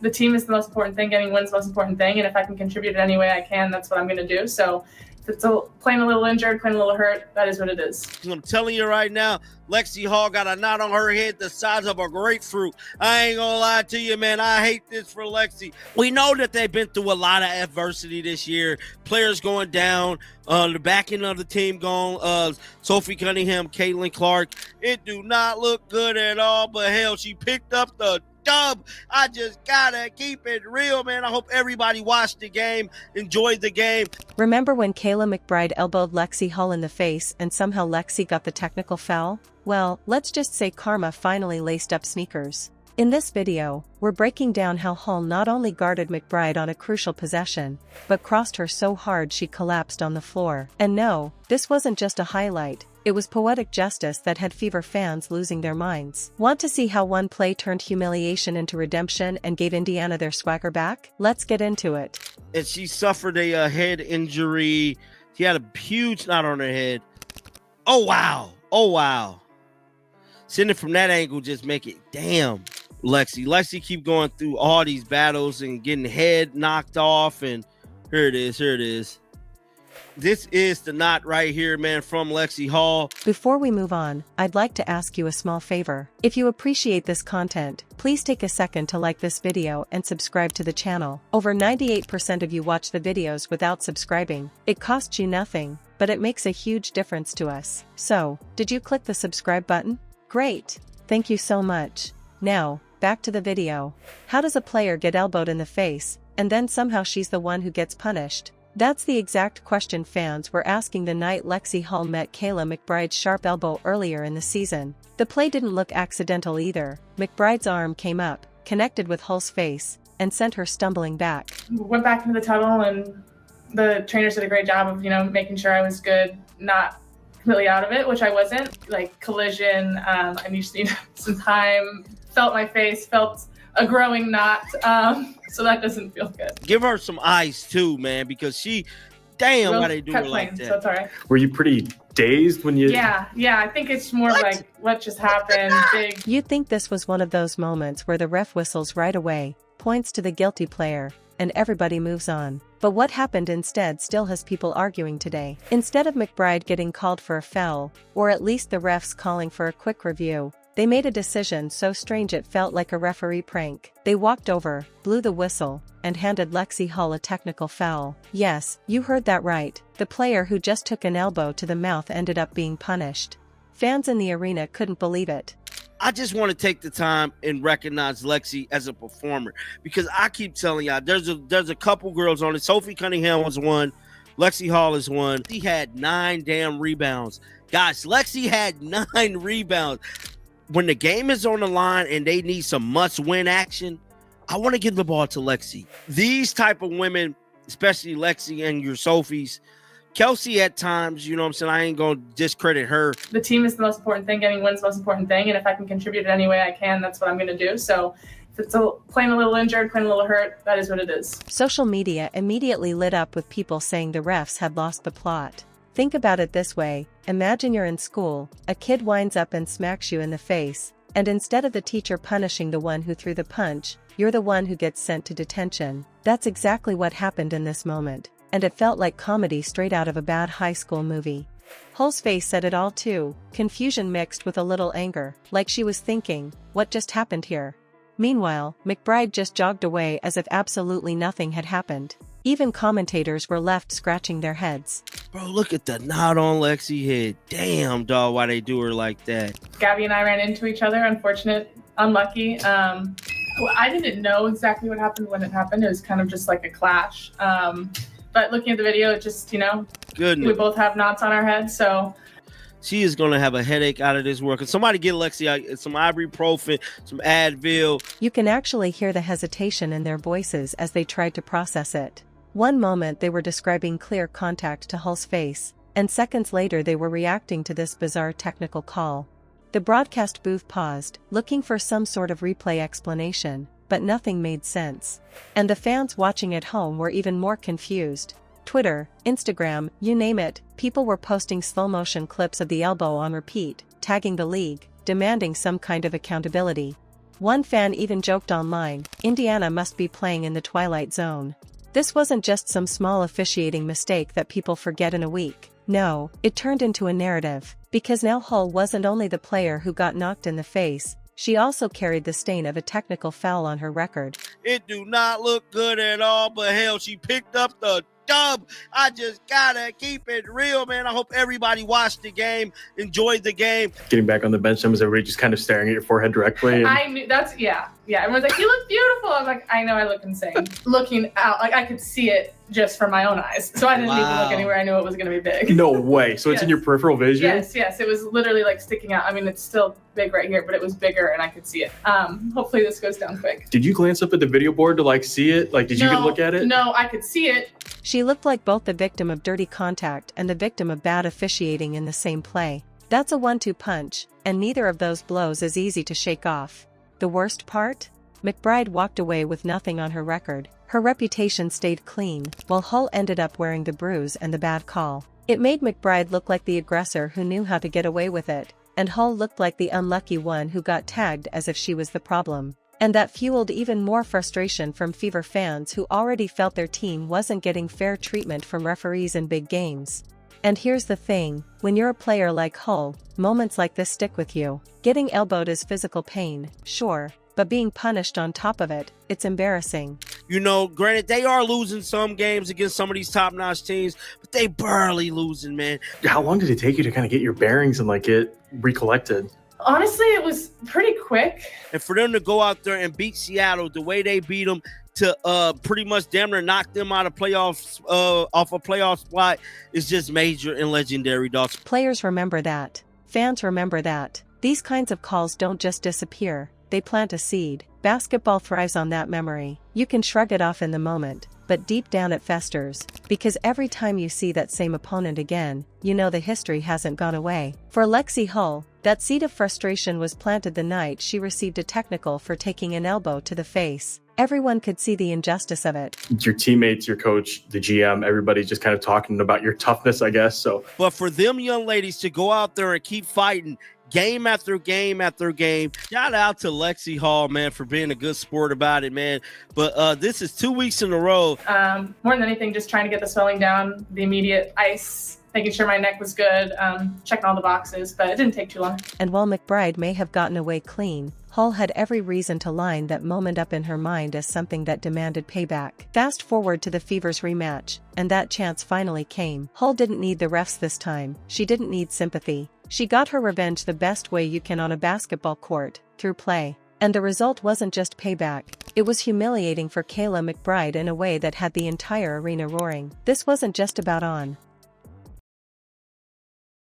the team is the most important thing. Getting wins is the most important thing. And if I can contribute in any way I can, that's what I'm going to do. So if it's playing a little injured, playing a little hurt, that is what it is. I'm telling you right now, Lexi Hull got a knot on her head the size of a grapefruit. I ain't gonna lie to you, man. I hate this for Lexi. We know that they've been through a lot of adversity this year. Players going down, the backing of the team gone. Sophie Cunningham, Caitlin Clark. It do not look good at all, but hell, she picked up the dub. I just gotta keep it real, man. I hope everybody watched the game, enjoyed the game. Remember when Kayla McBride elbowed Lexi Hull in the face and somehow Lexi got the technical foul? Well, let's just say karma finally laced up sneakers. In this video, we're breaking down how Hull not only guarded McBride on a crucial possession, but crossed her so hard she collapsed on the floor. And no, this wasn't just a highlight. It was poetic justice that had Fever fans losing their minds. Want to see how one play turned humiliation into redemption and gave Indiana their swagger back? Let's get into it. And she suffered a head injury. She had a huge knot on her head. Oh, wow. Oh, wow. Seeing it from that angle just make it, damn, Lexi. Lexi keep going through all these battles and getting head knocked off. And here it is. Here it is. This is the knot right here, man, from Lexi Hull. Before we move on, I'd like to ask you a small favor. If you appreciate this content, please take a second to like this video and subscribe to the channel. Over 98% of you watch the videos without subscribing. It costs you nothing, but it makes a huge difference to us. So, did you click the subscribe button? Great! Thank you so much. Now, back to the video. How does a player get elbowed in the face, and then somehow she's the one who gets punished? That's the exact question fans were asking the night Lexi Hull met Kayla McBride's sharp elbow earlier in the season. The play didn't look accidental either. McBride's arm came up, connected with Hull's face, and sent her stumbling back. Went back into the tunnel, and the trainers did a great job of, making sure I was good, not completely out of it, which I wasn't. Like collision, I just need some time. Felt my face, felt a growing knot, so that doesn't feel good. Give her some ice too, man, because she, damn, why they do her like that. So it's all right. Were you pretty dazed when you? Yeah, I think it's more like what just happened. Big. You'd think this was one of those moments where the ref whistles right away, points to the guilty player, and everybody moves on. But what happened instead still has people arguing today. Instead of McBride getting called for a foul, or at least the refs calling for a quick review, they made a decision so strange it felt like a referee prank. They walked over, blew the whistle, and handed Lexi Hull a technical foul. Yes, you heard that right. The player who just took an elbow to the mouth ended up being punished. Fans in the arena couldn't believe it. I just want to take the time and recognize Lexi as a performer, because I keep telling y'all there's a couple girls on it. Sophie Cunningham was one. Lexi Hull is one. She had 9 damn rebounds. Guys, Lexi had 9 rebounds. When the game is on the line and they need some must-win action, I want to give the ball to Lexi. These type of women, especially Lexi and your Sophies, Kelsey at times, you know what I'm saying, I ain't going to discredit her. The team is the most important thing. Getting wins is the most important thing. And if I can contribute in any way I can, that's what I'm going to do. So if it's playing a little injured, playing a little hurt, that is what it is. Social media immediately lit up with people saying the refs had lost the plot. Think about it this way. Imagine you're in school, a kid winds up and smacks you in the face, and instead of the teacher punishing the one who threw the punch, you're the one who gets sent to detention. That's exactly what happened in this moment, and it felt like comedy straight out of a bad high school movie. Hull's face said it all too, confusion mixed with a little anger, like she was thinking, what just happened here? Meanwhile, McBride just jogged away as if absolutely nothing had happened. Even commentators were left scratching their heads. Bro, look at the knot on Lexi's head. Damn, dog, why they do her like that? Gabby and I ran into each other. Unlucky. I didn't know exactly what happened when it happened. It was kind of just like a clash. But looking at the video, it just, Goodness. We both have knots on our heads, so. She is going to have a headache out of this work. Can somebody get Lexi some ibuprofen, some Advil? You can actually hear the hesitation in their voices as they tried to process it. One moment they were describing clear contact to Hull's face, and seconds later they were reacting to this bizarre technical call. The broadcast booth paused, looking for some sort of replay explanation, but nothing made sense. And the fans watching at home were even more confused. Twitter, Instagram, you name it, people were posting slow-motion clips of the elbow on repeat, tagging the league, demanding some kind of accountability. One fan even joked online, Indiana must be playing in the Twilight Zone. This wasn't just some small officiating mistake that people forget in a week. No, it turned into a narrative. Because now Hull wasn't only the player who got knocked in the face, she also carried the stain of a technical foul on her record. It do not look good at all, but hell, she picked up the dub. I just gotta keep it real, man. I hope everybody watched the game, enjoyed the game. Getting back on the bench, was everybody just kind of staring at your forehead directly? And... I knew that's yeah. Everyone's like, "You look beautiful." I'm like, "I know, I look insane." Looking out, like I could see it just from my own eyes, so I didn't even look anywhere. I knew it was going to be big. No way. So it's in your peripheral vision? Yes. It was literally like sticking out. I mean, it's still big right here, but it was bigger and I could see it. Hopefully this goes down quick. Did you glance up at the video board to like see it? Like, did you get a look at it? No, I could see it. She looked like both the victim of dirty contact and the victim of bad officiating in the same play. That's a 1-2 punch, and neither of those blows is easy to shake off. The worst part? McBride walked away with nothing on her record. Her reputation stayed clean, while Hull ended up wearing the bruise and the bad call. It made McBride look like the aggressor who knew how to get away with it, and Hull looked like the unlucky one who got tagged as if she was the problem. And that fueled even more frustration from Fever fans who already felt their team wasn't getting fair treatment from referees in big games. And here's the thing, when you're a player like Hull, moments like this stick with you. Getting elbowed is physical pain, sure, but being punished on top of it, it's embarrassing. You know, granted, they are losing some games against some of these top-notch teams, but they barely losing, man. How long did it take you to kind of get your bearings and like get recollected? Honestly, it was pretty quick. And for them to go out there and beat Seattle the way they beat them, to pretty much damn near knock them out of playoffs, off a playoff spot, is just major and legendary, dogs. Players remember that. Fans remember that. These kinds of calls don't just disappear, they plant a seed. Basketball thrives on that memory. You can shrug it off in the moment, but deep down it festers, because every time you see that same opponent again, you know the history hasn't gone away. For Lexi Hull, that seed of frustration was planted the night she received a technical for taking an elbow to the face. Everyone could see the injustice of it. Your teammates, your coach, the GM, everybody's just kind of talking about your toughness, I guess. So, but for them young ladies to go out there and keep fighting game after game after game, shout out to Lexi Hull, man, for being a good sport about it, man. But this is 2 weeks in a row. More than anything, just trying to get the swelling down, the immediate ice, making sure my neck was good, checking all the boxes, but it didn't take too long. And while McBride may have gotten away clean, Hull had every reason to line that moment up in her mind as something that demanded payback. Fast forward to the Fever's rematch, and that chance finally came. Hull didn't need the refs this time. She didn't need sympathy. She got her revenge the best way you can on a basketball court, through play. And the result wasn't just payback. It was humiliating for Kayla McBride in a way that had the entire arena roaring. This wasn't just about